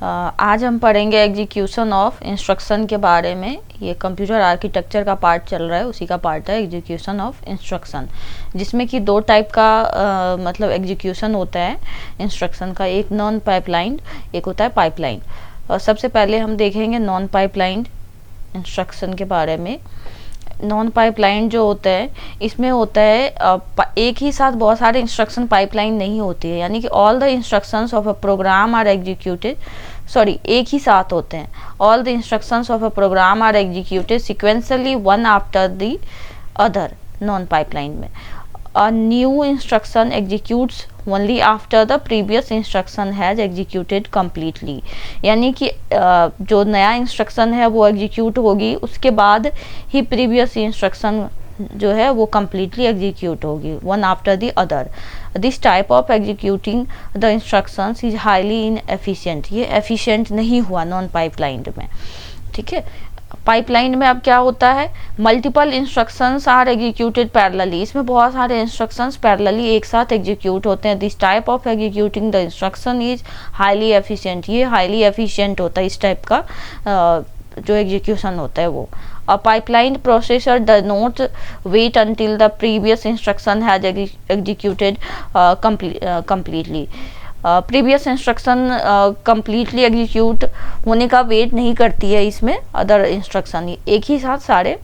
आज हम पढ़ेंगे एग्जीक्यूशन ऑफ इंस्ट्रक्शन के बारे में। ये कंप्यूटर आर्किटेक्चर का पार्ट चल रहा है, उसी का पार्ट है एग्जीक्यूशन ऑफ इंस्ट्रक्शन, जिसमें कि दो टाइप का मतलब एग्जीक्यूशन होता है इंस्ट्रक्शन का। एक नॉन पाइपलाइन, एक होता है पाइपलाइन। और सबसे पहले हम देखेंगे नॉन पाइपलाइन इंस्ट्रक्शन के बारे में। नॉन पाइपलाइन जो होता है, इसमें होता है एक ही साथ बहुत सारे इंस्ट्रक्शन पाइपलाइन नहीं होती है, यानी कि all the instructions of a program are executed, एक ही साथ होते हैं। All the instructions of a program are executed sequentially one after the other. Non pipeline में a new instruction executes only after the previous instruction has executed completely, यानी कि जो नया इंस्ट्रक्शन है वो एग्जीक्यूट होगी, उसके बाद ही प्रीवियस इंस्ट्रक्शन जो है वो completely एग्जीक्यूट होगी, one after the other. This type of executing the instructions is highly inefficient. ये एफिशिएंट नहीं हुआ नॉन पाइपलाइन में, ठीक है। पाइपलाइन में अब क्या होता है, multiple instructions are executed parallelly. इसमें बहुत सारे इंस्ट्रक्शंस पैरेलली एक साथ एग्जीक्यूट होते हैं। This type of executing the instruction is highly efficient. ये हाईली एफिशिएंट होता है इस टाइप का जो एग्जीक्यूशन होता है वो। A pipeline processor does not wait until the previous instruction has executed completely. Previous instruction completely execute होने का वेट नहीं करती है इसमें अदर इंस्ट्रक्शन, एक ही साथ सारे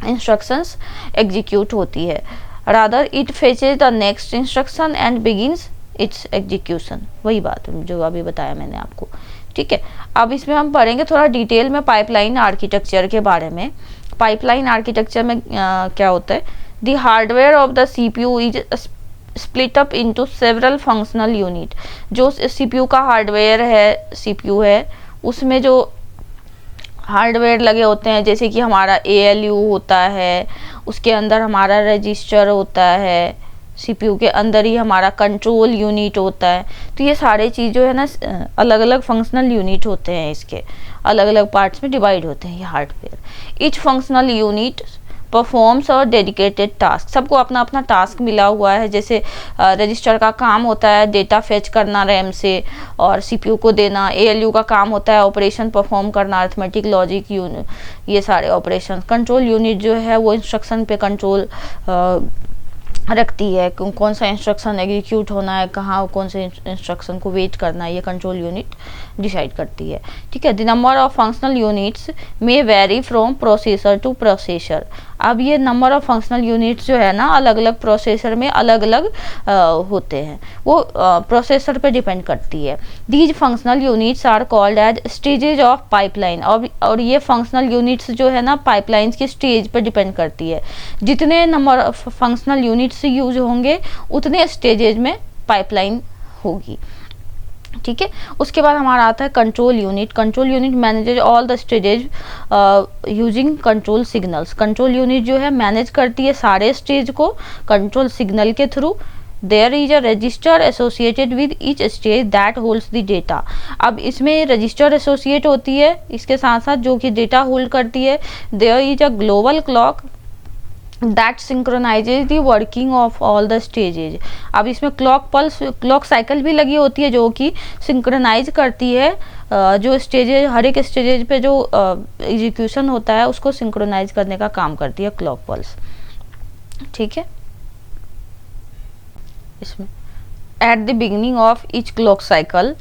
इंस्ट्रक्शंस एग्जीक्यूट होती है। Rather it fetches the next instruction and begins its execution. वही बात जो अभी बताया मैंने आपको, ठीक है। अब इसमें हम पढ़ेंगे थोड़ा डिटेल में पाइपलाइन आर्किटेक्चर के बारे में। पाइपलाइन आर्किटेक्चर में क्या होता है, the hardware of the CPU is split up into several functional unit. जो CPU का हार्डवेयर है, CPU है, उसमें जो हार्डवेयर लगे होते हैं, जैसे कि हमारा ALU होता है, उसके अंदर हमारा रजिस्टर होता है, CPU के अंदर ही हमारा कंट्रोल यूनिट होता है। तो ये सारे चीज़ जो है ना अलग अलग फंक्शनल यूनिट होते हैं, इसके अलग अलग पार्ट्स में डिवाइड होते हैं ये hardware. Each functional unit performs और डेडिकेटेड टास्क। सबको अपना अपना टास्क मिला हुआ है। जैसे रजिस्टर का काम होता है डेटा फेच करना रैम से और CPU को देना। ALU का काम होता है ऑपरेशन परफॉर्म करना, अरिथमेटिक, लॉजिक यूनिट, ये सारे ऑपरेशन। कंट्रोल यूनिट जो है वो इंस्ट्रक्शन पे कंट्रोल रखती है, कौन सा इंस्ट्रक्शन एग्जीक्यूट होना है, कहाँ कौन से इंस्ट्रक्शन को वेट करना है, ये कंट्रोल यूनिट डिसाइड करती है, ठीक है। The number of functional units may vary from processor to processor. अब ये नंबर ऑफ फंक्शनल यूनिट्स जो है ना अलग अलग प्रोसेसर में अलग अलग होते हैं, वो प्रोसेसर पे डिपेंड करती है। These functional units are called as stages of pipeline. और ये फंक्शनल यूनिट्स जो है ना पाइपलाइंस की स्टेज पर डिपेंड करती है। जितने number of functional units use होंगे उतने स्टेजेज में पाइपलाइन होगी, ठीक है। उसके बाद हमारा आता है control unit. Control unit manages all the stages using control signals. Control unit जो है मैनेज करती है सारे स्टेज को कंट्रोल सिग्नल के through. There is a register associated with each stage that holds the data. अब इसमें रजिस्टर एसोसिएट होती है इसके साथ साथ जो कि डेटा होल्ड करती है। There is a global clock that synchronizes the working of all the stages। अब इसमें क्लॉक पल्स, क्लॉक साइकिल भी लगी होती है जो कि सिंक्रोनाइज करती है जो स्टेजेज, हर एक स्टेजेज पे जो एग्जीक्यूशन होता है उसको सिंक्रोनाइज करने का काम करती है क्लॉक पल्स, ठीक है। इसमें at the beginning of each clock cycle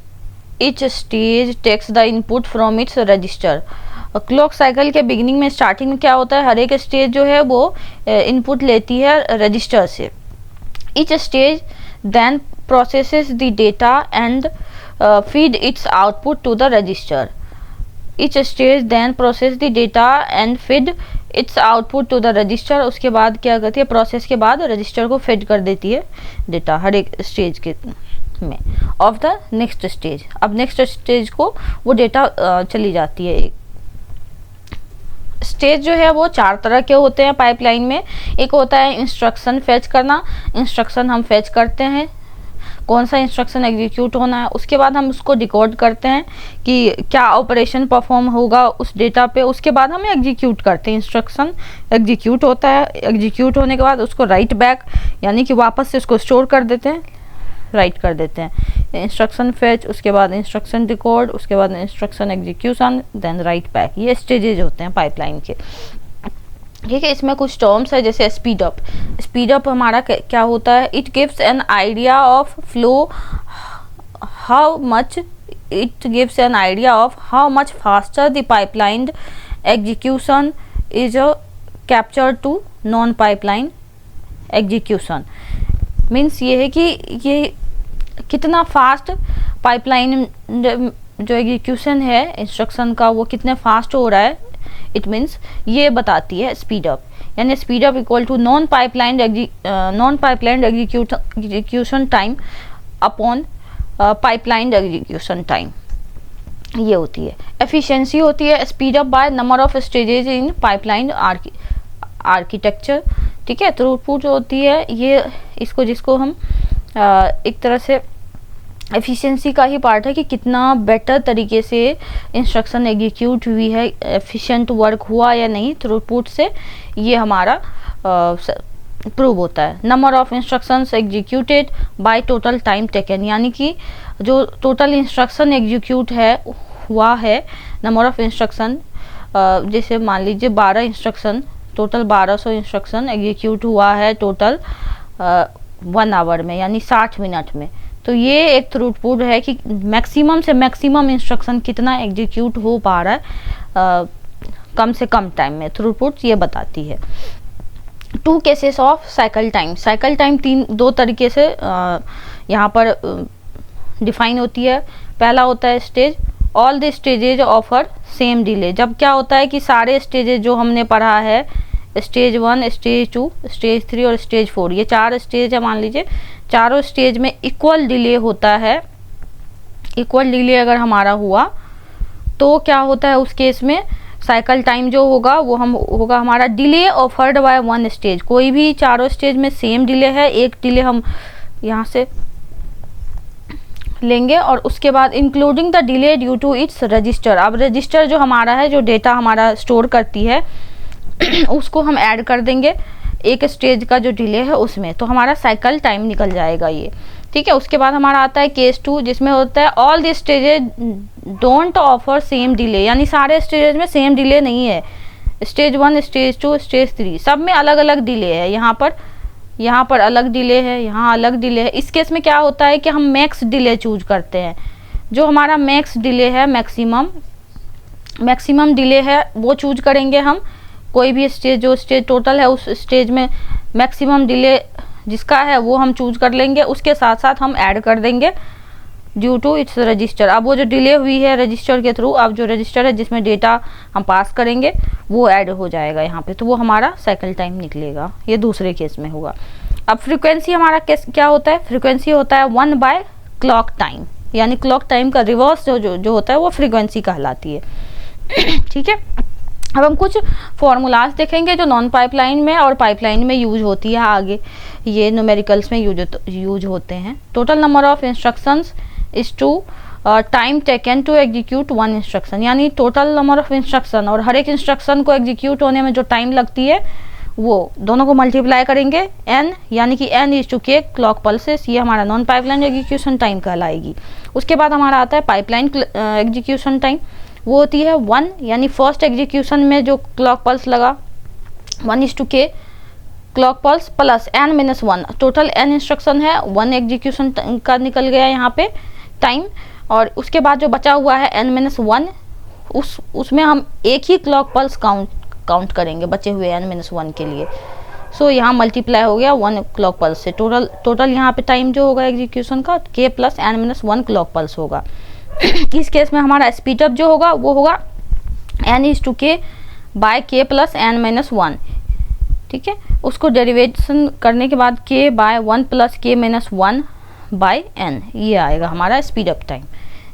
each stage takes the input from its register. Clock cycle के बिगिनिंग में, स्टार्टिंग में क्या होता है, हर एक स्टेज जो है वो इनपुट लेती है रजिस्टर से। Each stage then processes the data and feed its output to the register. Each stage then process the data and feed its output to the register. उसके बाद क्या करती है, प्रोसेस के बाद रजिस्टर को फीड कर देती है डेटा हर एक स्टेज के में ऑफ द नेक्स्ट स्टेज। अब नेक्स्ट स्टेज को वो डेटा चली जाती है। स्टेज जो है वो चार तरह के होते हैं पाइपलाइन में। एक होता है इंस्ट्रक्शन फेच करना। इंस्ट्रक्शन हम फेच करते हैं, कौन सा इंस्ट्रक्शन एग्जीक्यूट होना है, उसके बाद हम उसको डिकोड करते हैं कि क्या ऑपरेशन परफॉर्म होगा उस डेटा पे, उसके बाद हम एग्जीक्यूट करते हैं। इंस्ट्रक्शन एग्जीक्यूट होता है, एग्जीक्यूट होने के बाद उसको राइट बैक यानी कि वापस से उसको स्टोर कर देते हैं, राइट कर देते हैं। इंस्ट्रक्शन फेच, उसके बाद इंस्ट्रक्शन डिकोड, उसके बाद instruction execution, then write back. ये स्टेजेज होते हैं पाइपलाइन के। ठीक है, इसमें कुछ टर्म्स है जैसे स्पीड अप। स्पीड अप हमारा क्या होता है, it gives an idea of flow, how much it gives an idea of how much faster the pipeline execution is captured to non pipeline execution। Means ये है कि ये कितना फास्ट पाइपलाइन जो एग्जीक्यूशन है इंस्ट्रक्शन का वो कितने फास्ट हो रहा है, इट मीन्स ये बताती है स्पीड अप। यानी speed up equal to non pipeline execution time upon pipeline execution time, ये होती है। एफिशिएंसी होती है speed up by number of stages in pipeline architecture. ठीक है, थ्रूपुट होती है ये, इसको जिसको हम एक तरह से एफिशिएंसी का ही पार्ट है कि कितना बेटर तरीके से इंस्ट्रक्शन एग्जीक्यूट हुई है, एफिशिएंट वर्क हुआ या नहीं, थ्रूपुट से ये हमारा प्रूव होता है। Number of instructions executed by total time taken, यानी कि जो टोटल इंस्ट्रक्शन एग्जीक्यूट है हुआ है, नंबर ऑफ इंस्ट्रक्शन, जैसे मान लीजिए 12 इंस्ट्रक्शन, टोटल 1200 इंस्ट्रक्शन एग्जीक्यूट हुआ है टोटल 1 आवर में, यानी 60 मिनट में। तो ये एक थ्रूपुट है कि मैक्सिमम से मैक्सिमम इंस्ट्रक्शन कितना एग्जीक्यूट हो पा रहा है कम से कम टाइम में, थ्रूपुट ये बताती है। 2 cases of cycle time. Cycle time दो तरीके से यहाँ पर डिफाइन होती है। पहला होता है stage, all the stages offer same delay. जब क्या होता है कि सारे स्टेजेज जो हमने पढ़ा है, स्टेज 1, स्टेज 2, स्टेज 3 और स्टेज 4, ये 4 स्टेज है, मान लीजिए चारों स्टेज में इक्वल डिले होता है। इक्वल डिले अगर हमारा हुआ तो क्या होता है उस केस में साइकिल टाइम जो होगा वो होगा हमारा डिले ऑफर्ड बाय 1 स्टेज। कोई भी चारों स्टेज में सेम डिले है, एक डिले हम यहाँ से लेंगे और उसके बाद including the delay due to its register. अब रजिस्टर जो हमारा है, जो डेटा हमारा स्टोर करती है उसको हम ऐड कर देंगे एक स्टेज का जो डिले है उसमें, तो हमारा साइकिल टाइम निकल जाएगा ये। ठीक है, उसके बाद हमारा आता है केस 2, जिसमें होता है all the stages don't offer same delay, यानी सारे स्टेजेज में सेम डिले नहीं है। स्टेज 1, स्टेज 2, स्टेज 3 सब में अलग अलग डिले है। यहाँ पर अलग डिले है, यहाँ अलग डिले है। इस केस में क्या होता है कि हम मैक्स डिले चूज करते हैं। जो हमारा मैक्स डिले है, मैक्सिमम डिले है वो चूज करेंगे हम। कोई भी स्टेज, जो स्टेज टोटल है उस स्टेज में मैक्सिमम डिले जिसका है वो हम चूज कर लेंगे। उसके साथ साथ हम ऐड कर देंगे ड्यू टू इट्स रजिस्टर। अब वो जो डिले हुई है रजिस्टर के थ्रू, अब जो रजिस्टर है जिसमें डेटा हम पास करेंगे वो ऐड हो जाएगा यहाँ पे, तो वो हमारा साइकिल टाइम निकलेगा। ये दूसरे केस में होगा। अब फ्रीक्वेंसी हमारा केस क्या होता है, फ्रीक्वेंसी होता है 1 बाय क्लॉक टाइम, यानी क्लॉक टाइम का रिवर्स जो होता है वो फ्रीक्वेंसी कहलाती है। ठीक है, अब हम कुछ फॉर्मूलाज देखेंगे जो नॉन पाइपलाइन में और पाइपलाइन में यूज होती है। आगे ये न्यूमेरिकल्स में यूज होते हैं। Total number of instructions is to time taken to execute 1 instruction, यानी टोटल नंबर ऑफ इंस्ट्रक्शन और हर एक इंस्ट्रक्शन को एग्जीक्यूट होने में जो टाइम लगती है वो दोनों को मल्टीप्लाई करेंगे n, यानी कि n is to k clock pulses. ये हमारा नॉन पाइपलाइन एग्जीक्यूशन टाइम कहलाएगी। उसके बाद हमारा आता है पाइपलाइन एग्जीक्यूशन टाइम, वो होती है 1, यानी फर्स्ट एग्जीक्यूशन में जो क्लॉक पल्स लगा 1 is to k clock pulse plus n-1, टोटल n इंस्ट्रक्शन है, 1 एग्जीक्यूशन का निकल गया यहाँ पे टाइम। और उसके बाद जो बचा हुआ है n-1, उसमें हम एक ही क्लॉक पल्स काउंट करेंगे बचे हुए n-1 के लिए। सो यहाँ मल्टीप्लाई हो गया 1 क्लॉक पल्स से। टोटल यहाँ पे टाइम जो होगा एग्जीक्यूशन का k plus n-1 clock pulse होगा। इस केस में हमारा स्पीड अप जो होगा वो होगा n is to k by k plus n-1। ठीक है, उसको डेरिवेशन करने के बाद k by 1 plus k-1 by n, ये आएगा हमारा स्पीड अप टाइम।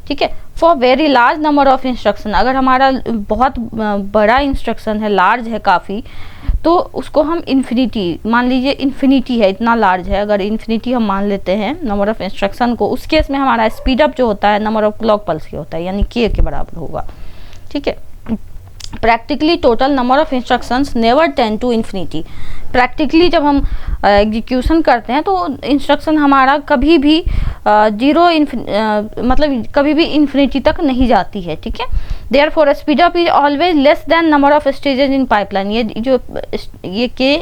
ठीक है, for very large number of instruction, अगर हमारा बहुत बड़ा इंस्ट्रक्शन है, लार्ज है काफ़ी, तो उसको हम इन्फिनिटी मान लीजिए, इन्फिनिटी है, इतना लार्ज है, अगर इन्फिनिटी हम मान लेते हैं नंबर ऑफ इंस्ट्रक्शन को, उस केस में हमारा स्पीड अप जो होता है नंबर ऑफ क्लॉक पल्स के होता है, यानी k के बराबर होगा। ठीक है, practically total number of instructions never tend to infinity. Practically जब हम एग्जीक्यूशन करते हैं तो इंस्ट्रक्शन हमारा कभी भी मतलब कभी भी इन्फिनिटी तक नहीं जाती है, ठीक है। Therefore speed up is always less than number of stages in pipeline. ये के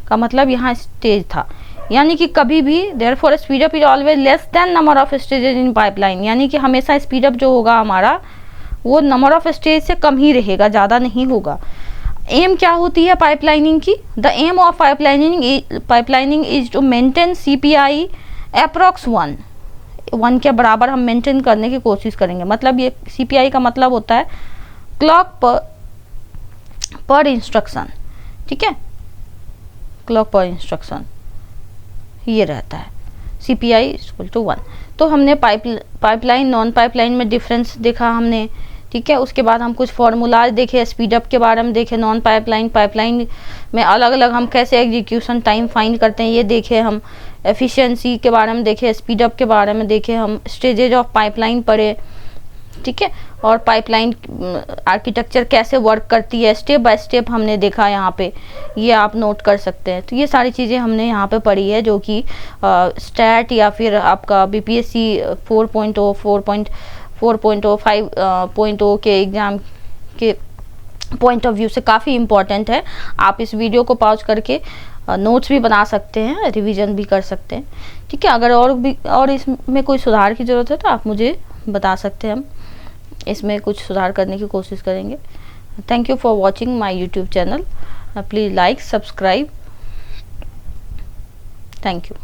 का मतलब यहाँ स्टेज था, यानी कि कभी भी therefore speed up is always less than number of stages in pipeline, यानी कि हमेशा स्पीड अप जो होगा हमारा वो नंबर ऑफ स्टेज से कम ही रहेगा, ज़्यादा नहीं होगा। एम क्या होती है पाइपलाइनिंग की? The aim of pipelining is to maintain CPI approx 1 के बराबर हम मेंटेन करने की कोशिश करेंगे। मतलब ये CPI का मतलब होता है क्लॉक पर इंस्ट्रक्शन, ठीक है, क्लॉक पर इंस्ट्रक्शन ये रहता है CPI = 1। तो हमने पाइपलाइन नॉन पाइपलाइन में डिफरेंस देखा हमने, ठीक है। उसके बाद हम कुछ फार्मूलाज देखे, स्पीड अप के बारे में देखे, नॉन पाइपलाइन पाइपलाइन में अलग अलग हम कैसे एग्जीक्यूशन टाइम फाइंड करते हैं ये देखे हम, एफिशिएंसी के बारे में देखे, स्पीड अप के बारे में देखे हम, स्टेजेज ऑफ पाइपलाइन पढ़े, ठीक है, और पाइपलाइन आर्किटेक्चर कैसे वर्क करती है स्टेप बाय स्टेप हमने देखा यहाँ पे, ये आप नोट कर सकते हैं। तो ये सारी चीज़ें हमने यहाँ पे पढ़ी है जो कि स्टैट या फिर आपका BPSC 4.0 4.0 5.0 के एग्ज़ाम के पॉइंट ऑफ व्यू से काफ़ी इम्पॉर्टेंट है। आप इस वीडियो को पॉज करके नोट्स भी बना सकते हैं, रिवीजन भी कर सकते हैं, ठीक है। अगर और इसमें कोई सुधार की ज़रूरत है तो आप मुझे बता सकते हैं, हम इसमें कुछ सुधार करने की कोशिश करेंगे। Thank you for watching my YouTube channel. Please like, subscribe. Thank you.